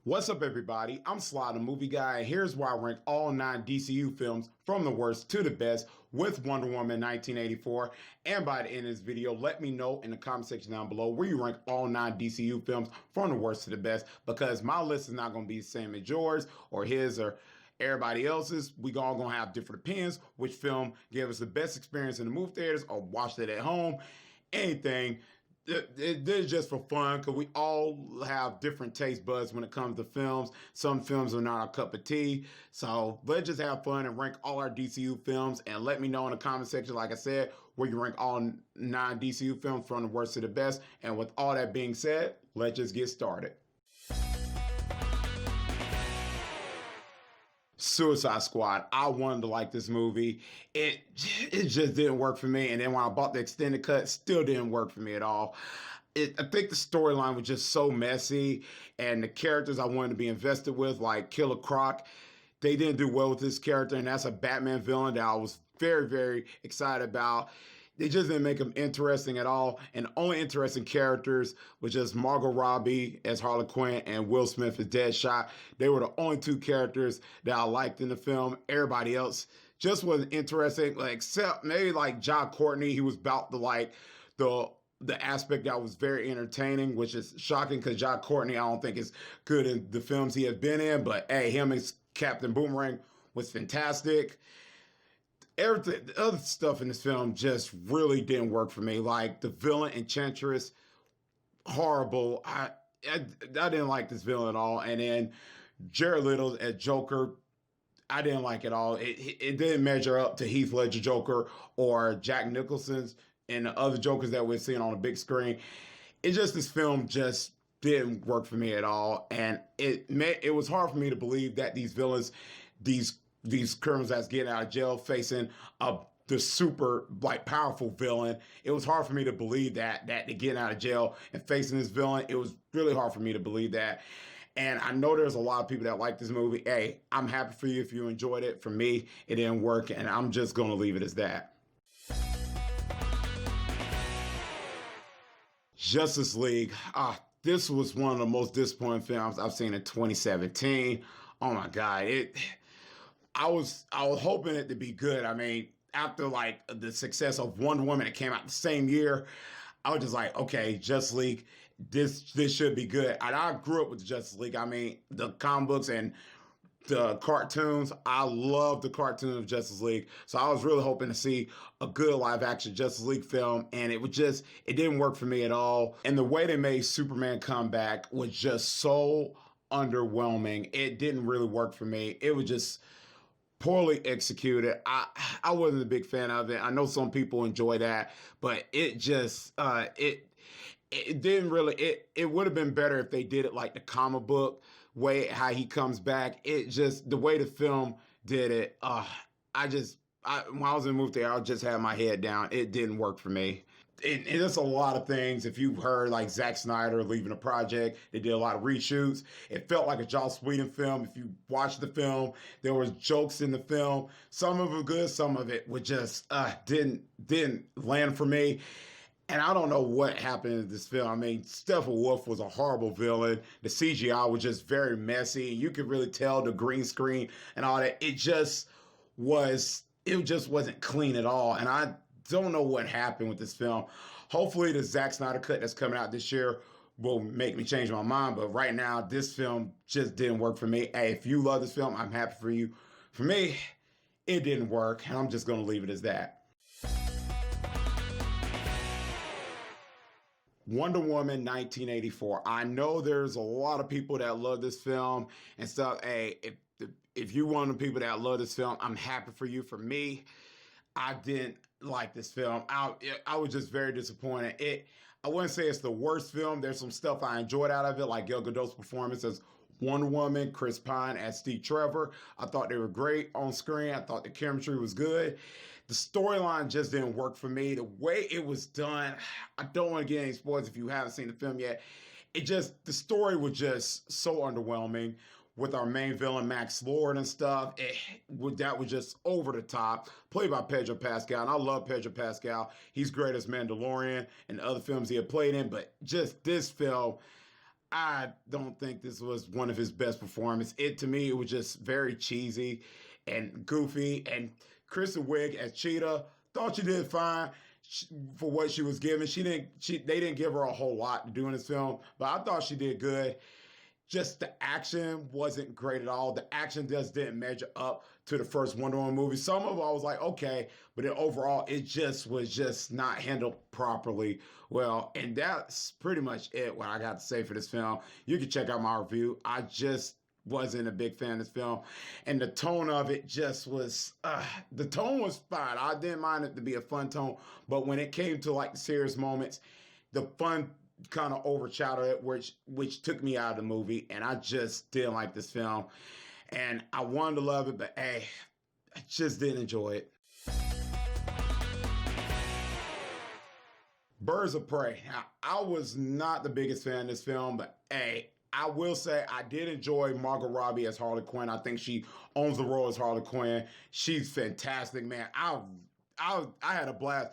What's up, everybody? I'm Sly, the movie guy, and here's where I rank all 9 DCU films from the worst to the best with Wonder Woman 1984. And by the end of this video, let me know in the comment section down below where you rank all 9 DCU films from the worst to the best, because my list is not going to be the same as yours or his or everybody else's. We all going to have different opinions. Which film gave us the best experience in the movie theaters or watched it at home, anything. This is just for fun, because we all have different taste buds when it comes to films. Some films are not our cup of tea. So let's just have fun and rank all our DCU films. And let me know in the comment section, like I said, where you rank all 9 DCU films from the worst to the best. And with all that being said, let's just get started. Suicide Squad. I wanted to like this movie. It just didn't work for me. And then when I bought the extended cut, still didn't work for me at all. I think the storyline was just so messy, and the characters I wanted to be invested with, like Killer Croc, they didn't do well with this character, and that's a Batman villain that I was very, very excited about. They just didn't make them interesting at all. And the only interesting characters was just Margot Robbie as Harley Quinn and Will Smith as Deadshot. They were the only 2 characters that I liked in the film. Everybody else just wasn't interesting, except maybe like John Courtney. He was about the aspect that was very entertaining, which is shocking because John Courtney I don't think is good in the films he has been in. But hey, him as Captain Boomerang was fantastic. Everything, the other stuff in this film just really didn't work for me. Like the villain, Enchantress, horrible. I didn't like this villain at all. And then Jared Leto as Joker, I didn't like it all. It didn't measure up to Heath Ledger Joker or Jack Nicholson's and the other Jokers that we're seeing on the big screen. This film just didn't work for me at all. And it was hard for me to believe that these villains, these criminals that's getting out of jail facing the super powerful villain. It was hard for me to believe that they're getting out of jail and facing this villain. It was really hard for me to believe that. And I know there's a lot of people that like this movie. Hey, I'm happy for you if you enjoyed it. For me, it didn't work, and I'm just going to leave it as that. Justice League. This was one of the most disappointing films I've seen in 2017. Oh my God. I was hoping it to be good. I mean, after the success of Wonder Woman that came out the same year, I was just like, okay, Justice League, this should be good. And I grew up with the Justice League. I mean, the comic books and the cartoons. I love the cartoon of Justice League. So I was really hoping to see a good live action Justice League film. And it didn't work for me at all. And the way they made Superman come back was just so underwhelming. It didn't really work for me. It was just poorly executed. I wasn't a big fan of it. I know some people enjoy that, but it just it didn't really. It would have been better if they did it like the comic book way, how he comes back. The way the film did it. When I was in the movie theater, I just had my head down. It didn't work for me. It's a lot of things. If you've heard Zack Snyder leaving the project, they did a lot of reshoots. It felt like a Joss Whedon film. If you watched the film, there was jokes in the film. Some of it good, some of it was just didn't land for me. And I don't know what happened in this film. I mean, Steppenwolf was a horrible villain. The CGI was just very messy. You could really tell the green screen and all that. It just wasn't clean at all. And I don't know what happened with this film. Hopefully the Zack Snyder cut that's coming out this year will make me change my mind. But right now, this film just didn't work for me. Hey, if you love this film, I'm happy for you. For me, it didn't work. And I'm just going to leave it as that. Wonder Woman 1984. I know there's a lot of people that love this film and stuff. Hey, if you're one of the people that love this film, I'm happy for you. For me, I didn't like this film. I was just very disappointed. I wouldn't say it's the worst film. There's some stuff I enjoyed out of it, like Gal Gadot's performance as Wonder Woman, Chris Pine as Steve Trevor. I thought they were great on screen. I thought the chemistry was good. The storyline just didn't work for me. The way it was done, I don't want to get any spoilers if you haven't seen the film yet. The story was just so underwhelming. With our main villain, Max Lord and stuff, that was just over the top. Played by Pedro Pascal, and I love Pedro Pascal. He's great as Mandalorian and other films he had played in, but just this film, I don't think this was one of his best performances. To me, it was just very cheesy and goofy. And Kristen Wiig as Cheetah, thought she did fine for what she was given. They didn't give her a whole lot to do in this film, but I thought she did good. Just the action wasn't great at all. The action just didn't measure up to the first Wonder Woman movie. Some of it I was like, okay, but then overall it just was just not handled properly well. And that's pretty much it, what I got to say for this film. You can check out my review. I just wasn't a big fan of this film. And the tone of it just was, the tone was fine. I didn't mind it to be a fun tone, but when it came to like the serious moments, the fun kind of overshadowed it, which took me out of the movie, and I just didn't like this film. And I wanted to love it, but hey, I just didn't enjoy it. Birds of Prey. Now, I was not the biggest fan of this film, but hey, I will say I did enjoy Margot Robbie as Harley Quinn. I think she owns the role as Harley Quinn. She's fantastic, man. I had a blast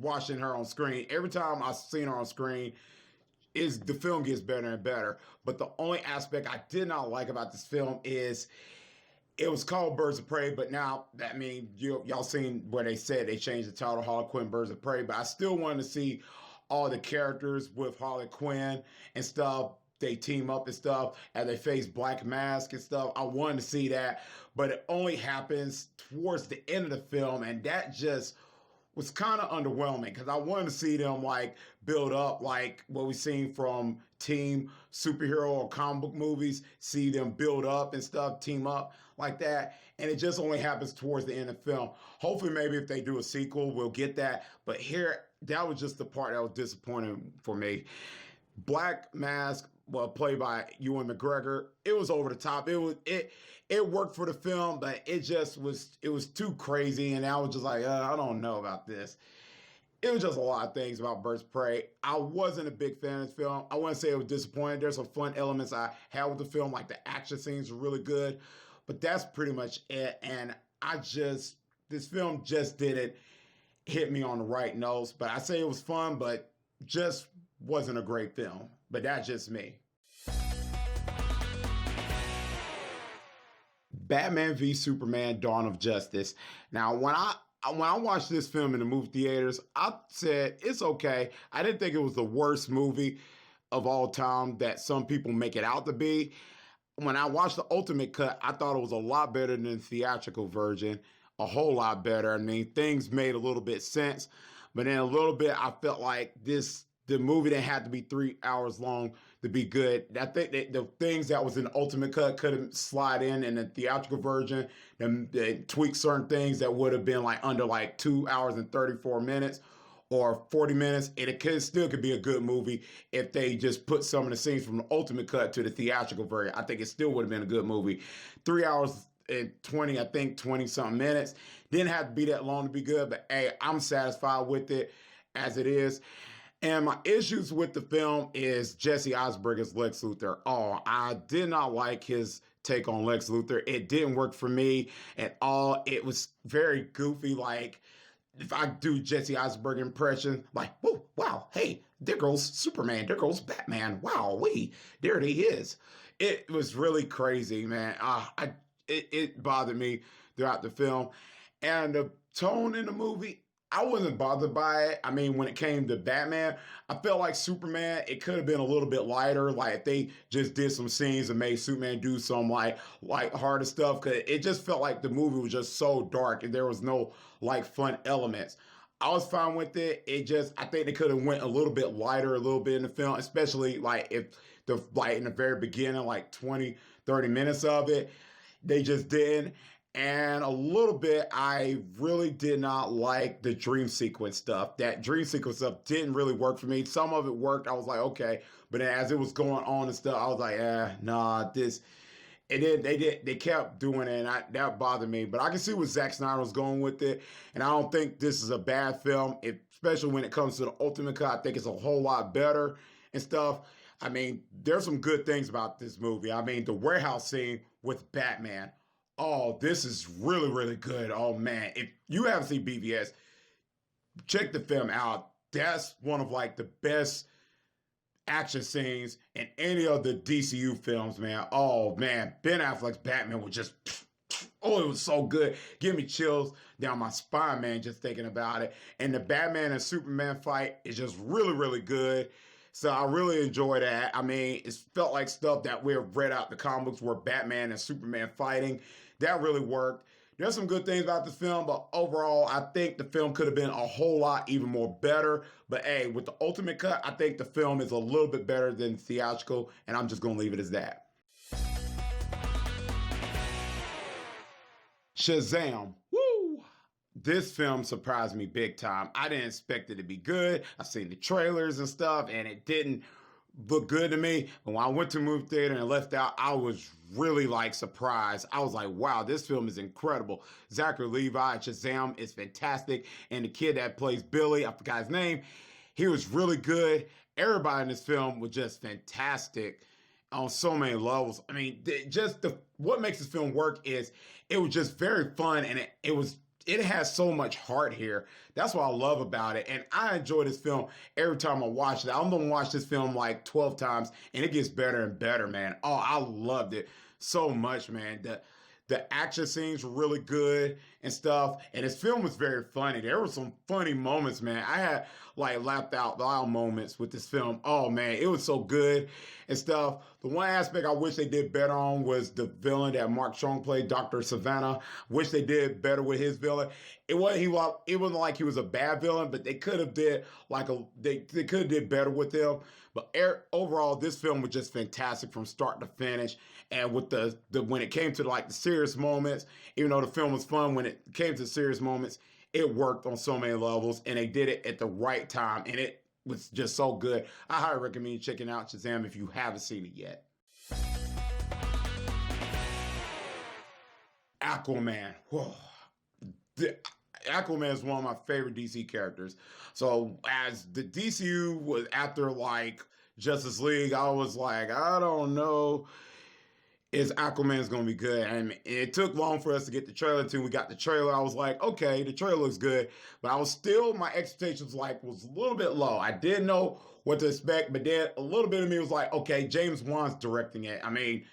watching her on screen. Every time I've seen her on screen, the film gets better and better. But the only aspect I did not like about this film is it was called Birds of Prey, but now that means y'all seen where they said they changed the title Harley Quinn Birds of Prey. But I still wanted to see all the characters with Harley Quinn and stuff. They team up and stuff as they face Black Mask and stuff. I wanted to see that, but it only happens towards the end of the film, and that just was kind of underwhelming because I wanted to see them like build up like what we've seen from team superhero or comic book movies, see them build up and stuff, team up like that. And it just only happens towards the end of the film. Hopefully maybe if they do a sequel, we'll get that. But here, that was just the part that was disappointing for me. Black Mask, well, played by Ewan McGregor, it was over the top. It worked for the film, but it was too crazy, and I was just like, I don't know about this. It was just a lot of things about Birds of Prey. I wasn't a big fan of this film. I wouldn't say it was disappointing. There's some fun elements I had with the film, like the action scenes were really good, but that's pretty much it. And this film just didn't hit me on the right notes. But I say it was fun, but just wasn't a great film. But that's just me. Batman v Superman: Dawn of Justice. Now, when I watched this film in the movie theaters, I said it's okay. I didn't think it was the worst movie of all time that some people make it out to be. When I watched the Ultimate Cut, I thought it was a lot better than the theatrical version, a whole lot better. I mean, things made a little bit sense, but then a little bit I felt like the movie didn't have to be 3 hours long to be good. I think that the things that was in the Ultimate Cut could have slide in the theatrical version and tweak certain things that would have been like under like 2 hours and 34 minutes or 40 minutes. And it still could be a good movie if they just put some of the scenes from the Ultimate Cut to the theatrical version. I think it still would have been a good movie. 3 hours and 20 something minutes. Didn't have to be that long to be good, but hey, I'm satisfied with it as it is. And my issues with the film is Jesse Eisenberg's Lex Luthor. Oh, I did not like his take on Lex Luthor. It didn't work for me at all. It was very goofy. Like, if I do Jesse Eisenberg impression, like, whoa, wow, hey, there goes Superman, there goes Batman. Wow, there he is. It was really crazy, man. It bothered me throughout the film. And the tone in the movie, I wasn't bothered by it. I mean, when it came to Batman, I felt like Superman, it could have been a little bit lighter. Like if they just did some scenes and made Superman do some like harder stuff. Cause it just felt like the movie was just so dark and there was no like fun elements. I was fine with it. I think they could have went a little bit lighter a little bit in the film, especially like if in the very beginning, like 20, 30 minutes of it, they just didn't. And a little bit, I really did not like the dream sequence stuff. That dream sequence stuff didn't really work for me. Some of it worked. I was like, okay. But then as it was going on and stuff, I was like, nah, they kept doing it, and that bothered me. But I can see where Zack Snyder was going with it. And I don't think this is a bad film, especially when it comes to the Ultimate Cut. I think it's a whole lot better and stuff. I mean, there's some good things about this movie. I mean, the warehouse scene with Batman. Oh, this is really, really good. Oh, man. If you haven't seen BVS, check the film out. That's one of like the best action scenes in any of the DCU films, man. Oh man, Ben Affleck's Batman was just oh, it was so good. Give me chills down my spine, man, just thinking about it. And the Batman and Superman fight is just really, really good. So I really enjoy that. I mean, it felt like stuff that we've read out the comics where Batman and Superman fighting. That really worked. There's some good things about the film, but overall, I think the film could have been a whole lot even more better. But hey, with the ultimate cut, I think the film is a little bit better than theatrical, and I'm just going to leave it as that. Shazam. Woo! This film surprised me big time. I didn't expect it to be good. I've seen the trailers and stuff, and it didn't look good to me. But when I went to the movie theater and left out, I was really like surprised. I was like, wow, this film is incredible. Zachary Levi, Shazam is fantastic. And the kid that plays Billy, I forgot his name, he was really good. Everybody in this film was just fantastic on so many levels. I mean, what makes this film work is it was just very fun, and it has so much heart here. That's what I love about it. And I enjoy this film every time I watch it. I'm going to watch this film like 12 times, and it gets better and better, man. Oh, I loved it so much, man. The action scenes were really good and stuff. And this film was very funny. There were some funny moments, man. I had like laughed out loud moments with this film. Oh, man, it was so good and stuff. The one aspect I wish they did better on was the villain that Mark Strong played, Dr. Savannah. Wish they did better with his villain. It wasn't like he was a bad villain, but they could have did they could have did better with him. But overall, this film was just fantastic from start to finish. And with the when it came to like the serious moments, even though the film was fun, when it came to serious moments, it worked on so many levels, and they did it at the right time, and it was just so good. I highly recommend you checking out Shazam if you haven't seen it yet. Aquaman. Whoa. Aquaman is one of my favorite DC characters. So as the DCU was after like Justice League, I was like, I don't know, is Aquaman's gonna be good. And it took long for us to get the trailer until we got the trailer. I was like, okay, the trailer looks good. But I was still, my expectations was a little bit low. I didn't know what to expect, but then a little bit of me was like, okay, James Wan's directing it. I mean,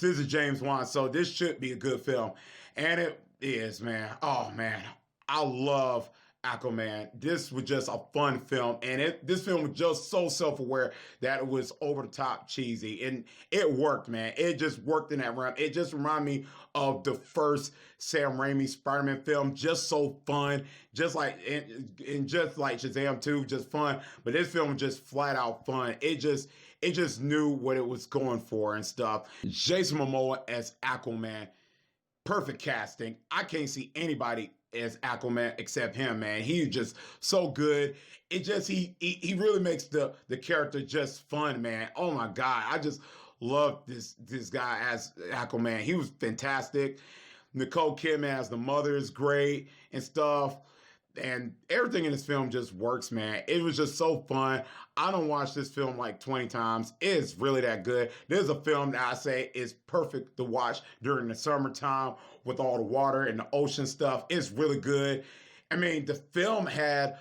this is James Wan, so this should be a good film. And it is, man. Oh man. I love Aquaman. This was just a fun film, and this film was just so self-aware that it was over the top cheesy, and it worked, man. It just worked in that realm. It just reminded me of the first Sam Raimi Spider-Man film, just so fun, just like and just like Shazam 2, just fun. But this film was just flat out fun. It just knew what it was going for and stuff. Jason Momoa as Aquaman, perfect casting. I can't see anybody as Aquaman except him, man. He's just so good. It just he really makes the character just fun, man. Oh my God, I just love this guy as Aquaman. He was fantastic. Nicole Kidman as the mother is great and stuff. And everything in this film just works, man. It was just so fun. I don't watch this film like 20 times. It's really that good. This is a film that I say is perfect to watch during the summertime with all the water and the ocean stuff. It's really good. I mean, the film had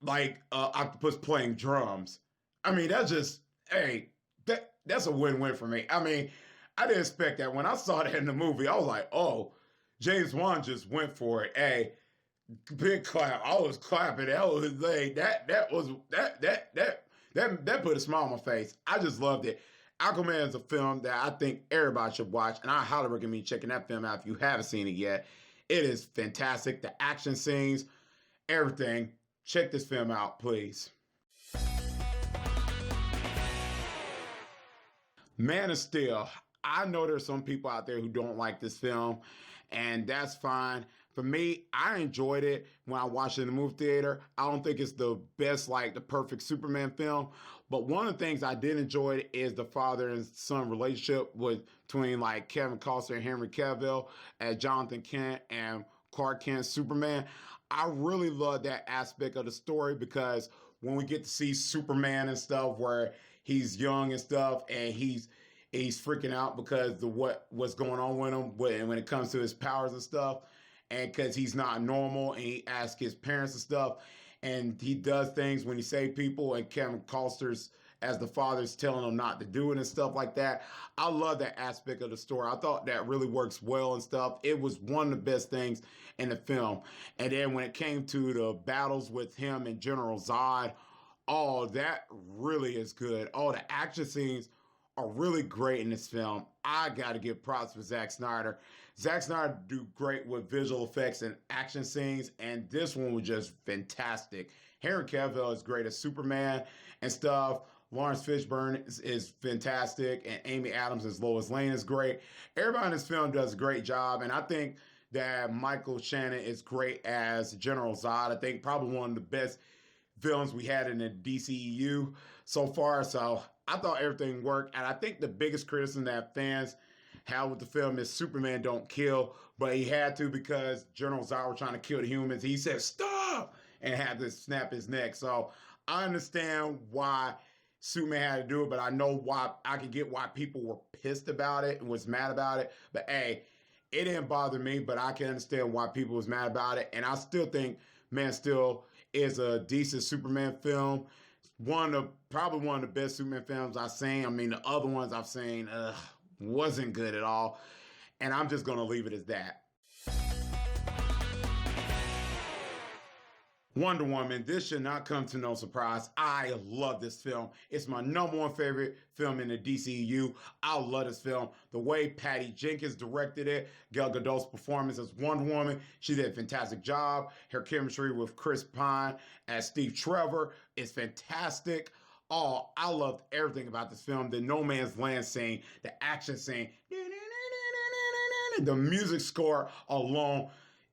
like octopus playing drums. I mean, that's a win-win for me. I mean, I didn't expect that. When I saw that in the movie, I was like, oh, James Wan just went for it. Hey, big clap. I was clapping. That was like that put a smile on my face. I just loved it. Aquaman is a film that I think everybody should watch, and I highly recommend you checking that film out if you haven't seen it yet. It is fantastic. The action scenes, everything. Check this film out, please. Man of Steel. I know there's some people out there who don't like this film, and that's fine. For me, I enjoyed it when I watched it in the movie theater. I don't think it's the best, like the perfect Superman film, but one of the things I did enjoy is the father and son relationship between like Kevin Costner and Henry Cavill as Jonathan Kent and Clark Kent Superman. I really love that aspect of the story because when we get to see Superman and stuff where he's young and stuff and he's freaking out because of what's going on with him when it comes to his powers and stuff, and because he's not normal, and he asks his parents and stuff, and he does things when he saves people, and Kevin Costner's as the father's telling him not to do it and stuff like that. I love that aspect of the story. I thought that really works well and stuff. It was one of the best things in the film. And then when it came to the battles with him and General Zod, oh, that really is good. Oh, the action scenes are really great in this film. I got to give props for Zack Snyder. Zack Snyder do great with visual effects and action scenes, and this one was just fantastic. Henry Cavill is great as Superman and stuff. Lawrence Fishburne is fantastic, and Amy Adams as Lois Lane is great. Everybody in this film does a great job, and I think that Michael Shannon is great as General Zod. I think probably one of the best villains we had in the DCEU so far. So I thought everything worked. And I think the biggest criticism that fans have with the film is Superman don't kill, but he had to because General Zod was trying to kill the humans. He said, stop, and had to snap his neck. So I understand why Superman had to do it, but I know why. I can get why people were pissed about it and was mad about it. But hey, it didn't bother me, but I can understand why people was mad about it. And I still think Man Steel is a decent Superman film. Probably one of the best Superman films I've seen. I mean, the other ones I've seen wasn't good at all. And I'm just going to leave it as that. Wonder Woman, this should not come to no surprise. I love this film. It's my #1 favorite film in the DCEU. I love this film. The way Patty Jenkins directed it, Gal Gadot's performance as Wonder Woman, she did a fantastic job. Her chemistry with Chris Pine as Steve Trevor is fantastic. Oh, I loved everything about this film. The No Man's Land scene, the action scene, the music score alone,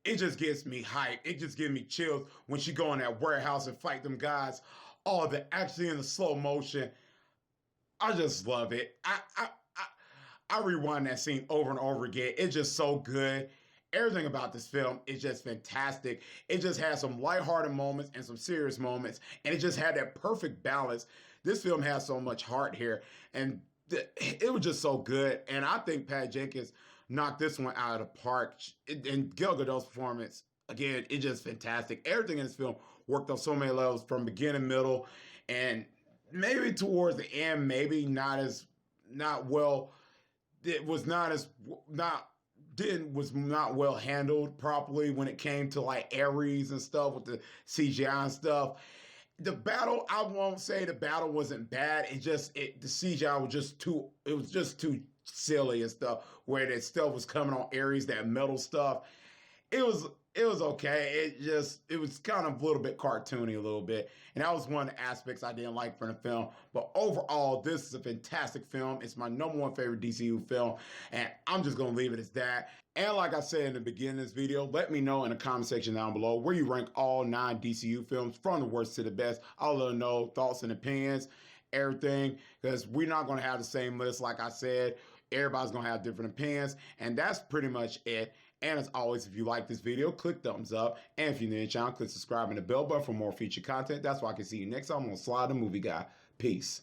it just gets me hyped. It just gives me chills when she go in that warehouse and fight them guys. Oh, the action in the slow motion. I just love it. I rewind that scene over and over again. It's just so good. Everything about this film is just fantastic. It just has some lighthearted moments and some serious moments, and it just had that perfect balance. This film has so much heart here, and it was just so good. And I think Pat Jenkins knocked this one out of the park. And Gal Gadot's performance, again, it's just fantastic. Everything in this film worked on so many levels from beginning, middle, and maybe towards the end, maybe not well. It was was not well handled properly when it came to like Ares and stuff with the CGI and stuff. The battle, I won't say the battle wasn't bad. The CGI was just too silly and stuff, where that stuff was coming on Ares, that metal stuff. It was okay. It was kind of a little bit cartoony a little bit. And that was one of the aspects I didn't like from the film. But overall, this is a fantastic film. It's my #1 favorite DCU film. And I'm just going to leave it as that. And like I said in the beginning of this video, let me know in the comment section down below where you rank all 9 DCU films from the worst to the best. I'll let you know thoughts and opinions, everything, because we're not going to have the same list like I said. Everybody's going to have different opinions, and that's pretty much it. And as always, if you like this video, click thumbs up. And if you're new to the channel, click subscribe and the bell button for more feature content. That's why I can see you next time on Slide the Movie Guy. Peace.